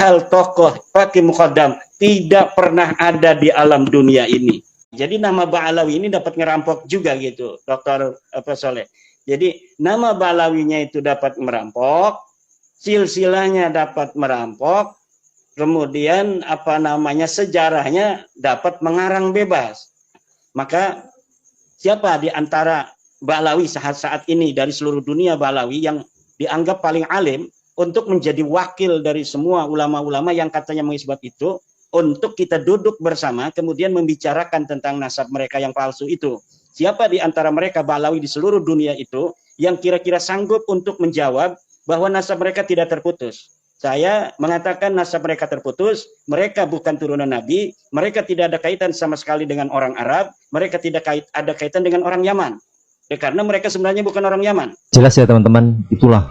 hal tokoh pakai muqaddam tidak pernah ada di alam dunia ini. Jadi nama Ba'alawi ini dapat ngerampok juga gitu, Dr. Soleh. Jadi nama Ba'alawinya itu dapat merampok, silsilahnya dapat merampok, kemudian sejarahnya dapat mengarang bebas. Maka siapa di antara Ba'alawi saat ini dari seluruh dunia Ba'alawi yang dianggap paling alim untuk menjadi wakil dari semua ulama-ulama yang katanya mengisbat itu, untuk kita duduk bersama kemudian membicarakan tentang nasab mereka yang palsu itu. Siapa di antara mereka Ba'alawi di seluruh dunia itu yang kira-kira sanggup untuk menjawab bahwa nasab mereka tidak terputus? Saya mengatakan nasab mereka terputus, mereka bukan turunan Nabi, mereka tidak ada kaitan sama sekali dengan orang Arab, mereka tidak ada kaitan dengan orang Yaman. Karena mereka sebenarnya bukan orang Yaman. Jelas ya teman-teman, itulah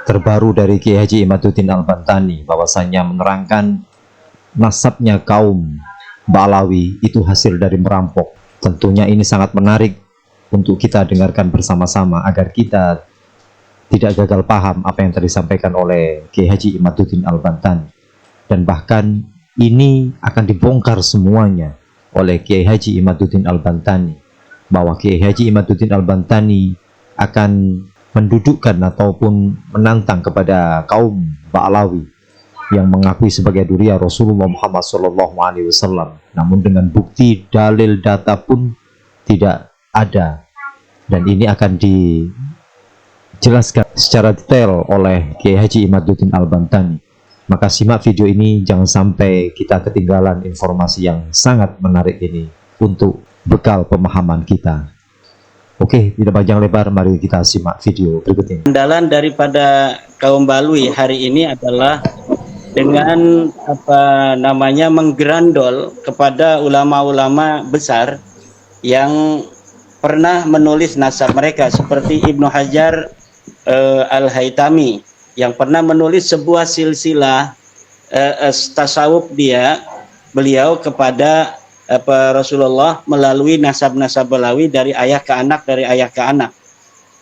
terbaru dari Kiai Haji Imaduddin Al-Bantani, bahwasanya menerangkan nasabnya kaum Ba'alawi itu hasil dari merampok. Tentunya ini sangat menarik untuk kita dengarkan bersama-sama agar kita tidak gagal paham apa yang tadi disampaikan oleh Kiai Haji Imaduddin Al-Bantani. Dan bahkan ini akan dibongkar semuanya oleh Kiai Haji Imaduddin Al-Bantani, bahwa Kiai Haji Imaduddin Al-Bantani akan mendudukkan ataupun menantang kepada kaum Ba'alawi yang mengakui sebagai duriya Rasulullah Muhammad SAW, namun dengan bukti dalil data pun tidak ada. Dan ini akan dijelaskan secara detail oleh Kiai Haji Imaduddin Al-Bantani. Maka simak video ini, jangan sampai kita ketinggalan informasi yang sangat menarik ini untuk bekal pemahaman kita. Oke, tidak panjang lebar, mari kita simak video berikut ini. Andalan daripada kaum Ba'alawi hari ini adalah dengan menggerandol kepada ulama-ulama besar yang pernah menulis nasab mereka, seperti Ibnu Hajar Al-Haytami yang pernah menulis sebuah silsilah tasawuf beliau kepada Rasulullah melalui nasab-nasab Ba'alawi dari ayah ke anak, dari ayah ke anak.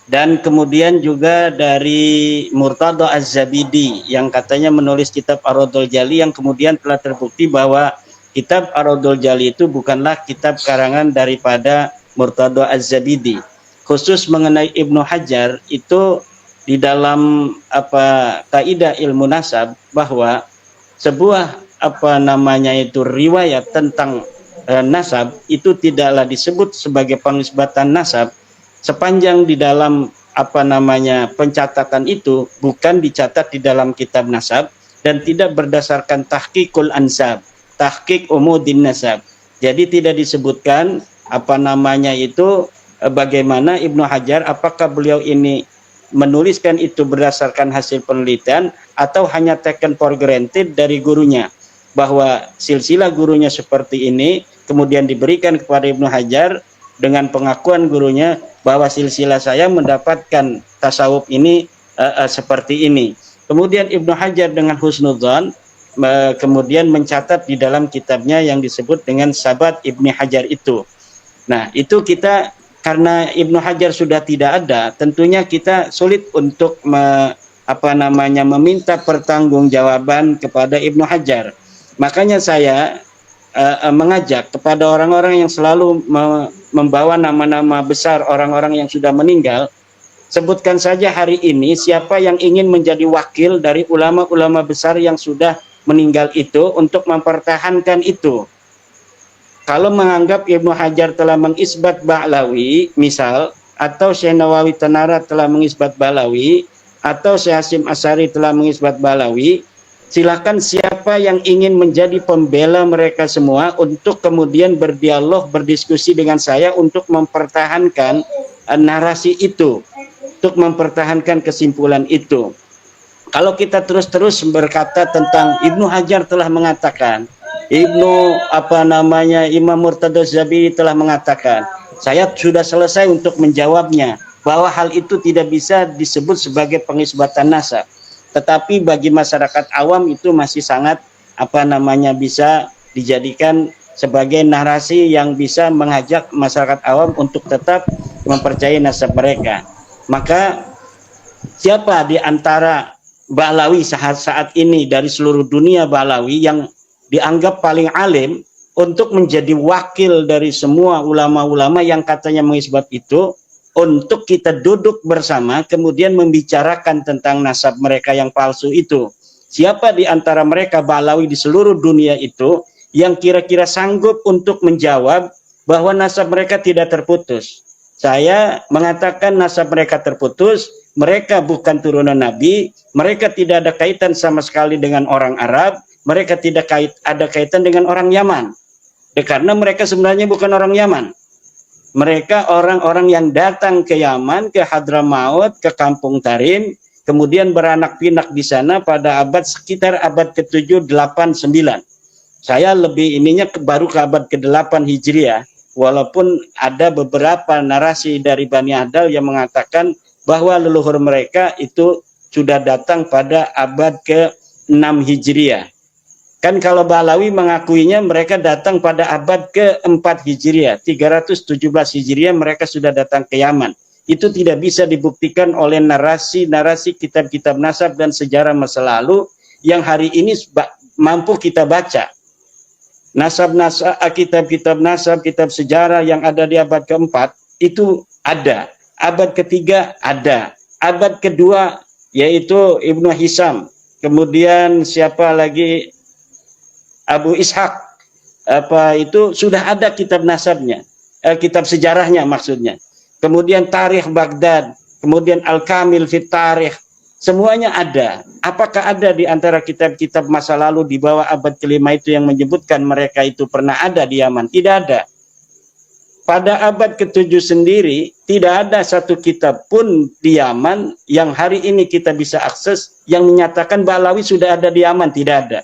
Dan kemudian juga dari Murtada Az-Zabidi yang katanya menulis kitab Ar-Raddul Jali, yang kemudian telah terbukti bahwa kitab Ar-Raddul Jali itu bukanlah kitab karangan daripada Murtada Az-Zabidi. Khusus mengenai Ibnu Hajar itu di dalam kaidah ilmu nasab, bahwa sebuah riwayat tentang nasab itu tidaklah disebut sebagai pengisbatan nasab sepanjang di dalam pencatatan itu bukan dicatat di dalam kitab nasab dan tidak berdasarkan tahqiqul ansab, tahqiq umudin nasab. Jadi tidak disebutkan bagaimana Ibnu Hajar, apakah beliau ini menuliskan itu berdasarkan hasil penelitian atau hanya taken for granted dari gurunya, bahwa silsilah gurunya seperti ini, kemudian diberikan kepada Ibnu Hajar dengan pengakuan gurunya bahwa silsilah saya mendapatkan tasawuf ini seperti ini. Kemudian Ibnu Hajar dengan husnudzon kemudian mencatat di dalam kitabnya yang disebut dengan Sabat Ibnu Hajar itu. Nah, itu kita, karena Ibnu Hajar sudah tidak ada, tentunya kita sulit untuk meminta pertanggungjawaban kepada Ibnu Hajar. Makanya saya mengajak kepada orang-orang yang selalu membawa nama-nama besar orang-orang yang sudah meninggal, sebutkan saja hari ini siapa yang ingin menjadi wakil dari ulama-ulama besar yang sudah meninggal itu untuk mempertahankan itu. Kalau menganggap Ibnu Hajar telah mengisbat Ba'alawi misal, atau Syekh Nawawi Tanara telah mengisbat Ba'alawi, atau Syekh Hasyim Asy'ari telah mengisbat Ba'alawi, silakan siapa yang ingin menjadi pembela mereka semua untuk kemudian berdialog, berdiskusi dengan saya untuk mempertahankan narasi itu, untuk mempertahankan kesimpulan itu. Kalau kita terus-terus berkata tentang Ibnu Hajar telah mengatakan, Imam Murtada Az-Zabidi telah mengatakan, saya sudah selesai untuk menjawabnya bahwa hal itu tidak bisa disebut sebagai pengisbatan nasab. Tetapi bagi masyarakat awam itu masih sangat bisa dijadikan sebagai narasi yang bisa mengajak masyarakat awam untuk tetap mempercayai nasab mereka. Maka siapa di antara Ba'alawi saat ini dari seluruh dunia Ba'alawi yang dianggap paling alim untuk menjadi wakil dari semua ulama-ulama yang katanya mengisbat itu, untuk kita duduk bersama kemudian membicarakan tentang nasab mereka yang palsu itu. Siapa di antara mereka Ba'alawi di seluruh dunia itu yang kira-kira sanggup untuk menjawab bahwa nasab mereka tidak terputus? Saya mengatakan nasab mereka terputus, mereka bukan turunan Nabi, mereka tidak ada kaitan sama sekali dengan orang Arab, mereka tidak ada kaitan dengan orang Yaman. Karena mereka sebenarnya bukan orang Yaman. Mereka orang-orang yang datang ke Yaman, ke Hadramaut, ke Kampung Tarim, kemudian beranak pinak di sana pada sekitar abad ke-7, 8, 9. Saya lebih ininya baru ke abad ke-8 Hijriah, walaupun ada beberapa narasi dari Bani Adal yang mengatakan bahwa leluhur mereka itu sudah datang pada abad ke-6 Hijriah. Kan kalau Ba'alawi mengakuinya mereka datang pada abad ke-4 Hijriah, 317 Hijriah mereka sudah datang ke Yaman. Itu tidak bisa dibuktikan oleh narasi-narasi kitab-kitab nasab dan sejarah masa lalu yang hari ini mampu kita baca. Nasab-nasab, kitab-kitab nasab, kitab sejarah yang ada di abad ke-4 itu ada. Abad ke-3 ada. Abad ke-2 yaitu Ibnu Hisam. Kemudian siapa lagi? Abu Ishaq, itu sudah ada kitab nasabnya, kitab sejarahnya maksudnya. Kemudian Tarikh Baghdad, kemudian Al-Kamil fit Tarikh, semuanya ada. Apakah ada di antara kitab-kitab masa lalu di bawah abad ke-5 itu yang menyebutkan mereka itu pernah ada di Yaman? Tidak ada. Pada abad ke-7 sendiri, tidak ada satu kitab pun di Yaman yang hari ini kita bisa akses yang menyatakan Ba'alawi sudah ada di Yaman, tidak ada.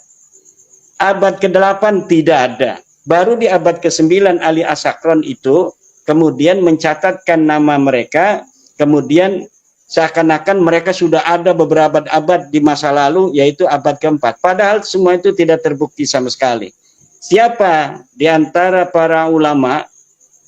Abad ke-8 tidak ada. Baru di abad ke-9 Ali As-Sakron itu kemudian mencatatkan nama mereka, kemudian seakan-akan mereka sudah ada beberapa abad di masa lalu, yaitu abad ke-4. Padahal semua itu tidak terbukti sama sekali. Siapa di antara para ulama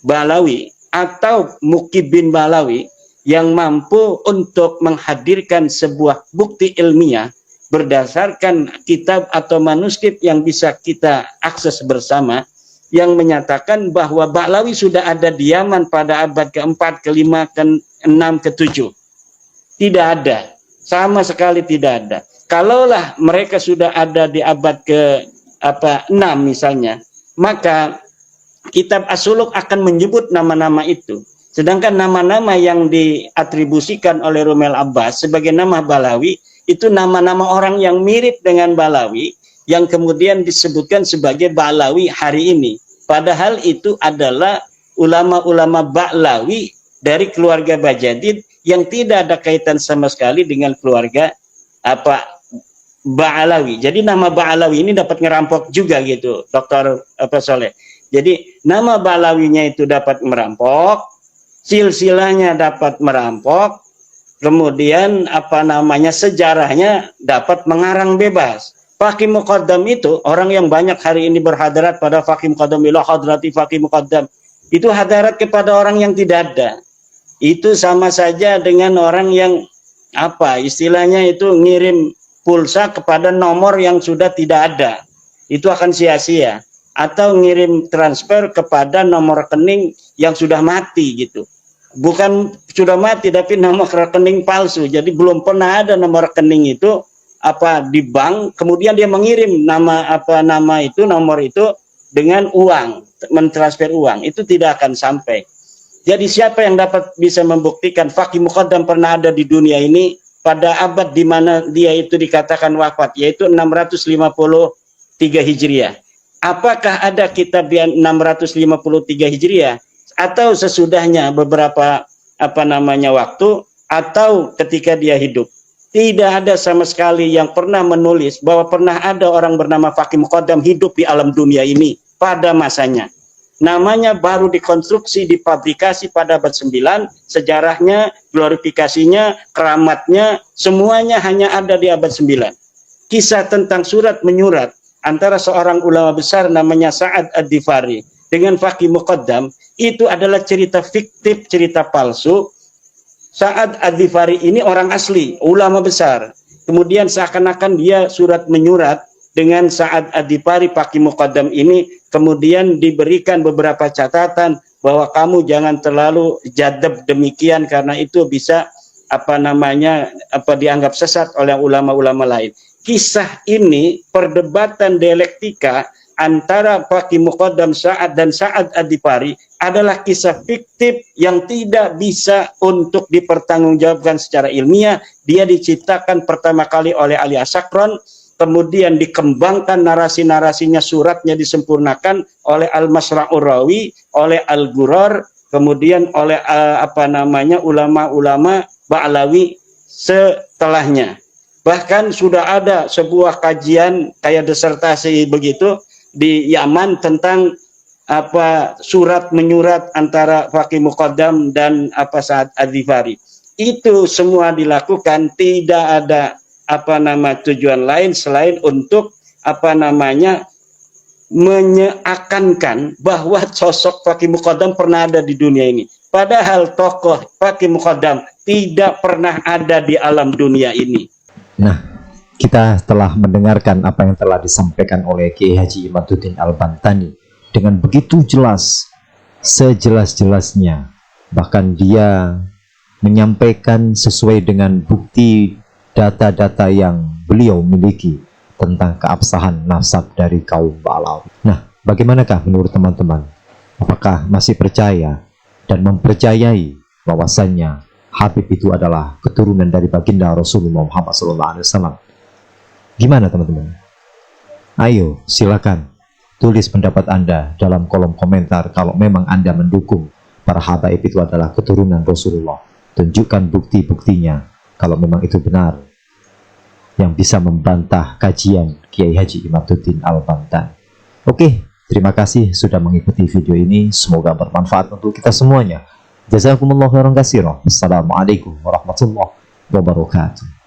Ba'alawi atau Mukibin Ba'alawi yang mampu untuk menghadirkan sebuah bukti ilmiah berdasarkan kitab atau manuskrip yang bisa kita akses bersama yang menyatakan bahwa Ba'alawi sudah ada di Yaman pada abad ke-4, ke-5, ke-6, ke-7. Tidak ada. Sama sekali tidak ada. Kalaulah mereka sudah ada di abad ke-6 misalnya, maka kitab As-Suluk akan menyebut nama-nama itu. Sedangkan nama-nama yang diatribusikan oleh Rumel Abbas sebagai nama Ba'alawi itu nama-nama orang yang mirip dengan Ba'alawi yang kemudian disebutkan sebagai Ba'alawi hari ini. Padahal itu adalah ulama-ulama Ba'alawi dari keluarga Bajadid yang tidak ada kaitan sama sekali dengan keluarga Ba'alawi. Jadi nama Ba'alawi ini dapat ngerampok juga gitu, Dr. Soleh. Jadi nama Ba'alawinya itu dapat merampok, silsilahnya dapat merampok, kemudian sejarahnya dapat mengarang bebas. Faqih Muqaddam itu orang yang banyak hari ini berhadarat pada Faqih Muqaddam, ila hadrati Faqih Muqaddam, itu hadarat kepada orang yang tidak ada. Itu sama saja dengan orang yang istilahnya itu ngirim pulsa kepada nomor yang sudah tidak ada. Itu akan sia-sia. Atau ngirim transfer kepada nomor rekening yang sudah mati gitu. Bukan sudah mati tapi nomor rekening palsu. Jadi belum pernah ada nomor rekening itu di bank, kemudian dia mengirim nomor itu dengan uang, mentransfer uang. Itu tidak akan sampai. Jadi siapa yang bisa membuktikan Faqih Muqaddam pernah ada di dunia ini pada abad di mana dia itu dikatakan wafat, yaitu 653 Hijriah. Apakah ada kitab yang 653 Hijriah atau sesudahnya beberapa waktu atau ketika dia hidup? Tidak ada sama sekali yang pernah menulis bahwa pernah ada orang bernama Faqih Muqaddam hidup di alam dunia ini pada masanya. Namanya baru dikonstruksi, dipublikasi pada abad 9, sejarahnya, glorifikasinya, keramatnya, semuanya hanya ada di abad 9. Kisah tentang surat menyurat antara seorang ulama besar namanya Sa'ad Ad-Difari dengan Faqih Muqaddam, itu adalah cerita fiktif, cerita palsu. Sa'ad Ad-Difari ini orang asli, ulama besar Kemudian seakan-akan dia surat menyurat dengan Sa'ad Adipari Faqih Muqaddam ini, kemudian diberikan beberapa catatan bahwa kamu jangan terlalu jadab demikian karena itu bisa dianggap sesat oleh ulama-ulama lain. Kisah ini perdebatan dialektika antara Faqih Muqaddam Sa'ad dan Sa'ad Adipari adalah kisah fiktif yang tidak bisa untuk dipertanggungjawabkan secara ilmiah. Dia diciptakan pertama kali oleh Ali Asakron, kemudian dikembangkan narasi-narasinya, suratnya disempurnakan oleh Al-Masra'ur Rawi, oleh Al-Ghurrar, kemudian oleh ulama-ulama Ba'alawi setelahnya. Bahkan sudah ada sebuah kajian kayak disertasi begitu di Yaman tentang surat menyurat antara Faqih Muqaddam dan Sa'ad Adipari. Itu semua dilakukan tidak ada tujuan lain selain untuk menyeakankan bahwa sosok Faqih Muqaddam pernah ada di dunia ini. Padahal tokoh Faqih Muqaddam tidak pernah ada di alam dunia ini. Nah, kita telah mendengarkan apa yang telah disampaikan oleh Kiai Haji Imaduddin Al-Bantani dengan begitu jelas, sejelas-jelasnya. Bahkan dia menyampaikan sesuai dengan bukti data-data yang beliau miliki tentang keabsahan nasab dari kaum Ba'alawi. Nah, bagaimanakah menurut teman-teman? Apakah masih percaya dan mempercayai bahwasannya Habib itu adalah keturunan dari baginda Rasulullah Muhammad SAW? Gimana teman-teman? Ayo silakan tulis pendapat Anda dalam kolom komentar. Kalau memang Anda mendukung para habaib itu adalah keturunan Rasulullah, tunjukkan bukti-buktinya kalau memang itu benar, yang bisa membantah kajian Kiai Haji Imaduddin Al-Bantani. Oke, terima kasih sudah mengikuti video ini. Semoga bermanfaat untuk kita semuanya. Jazakumullah khairan katsira. Assalamualaikum warahmatullahi wabarakatuh.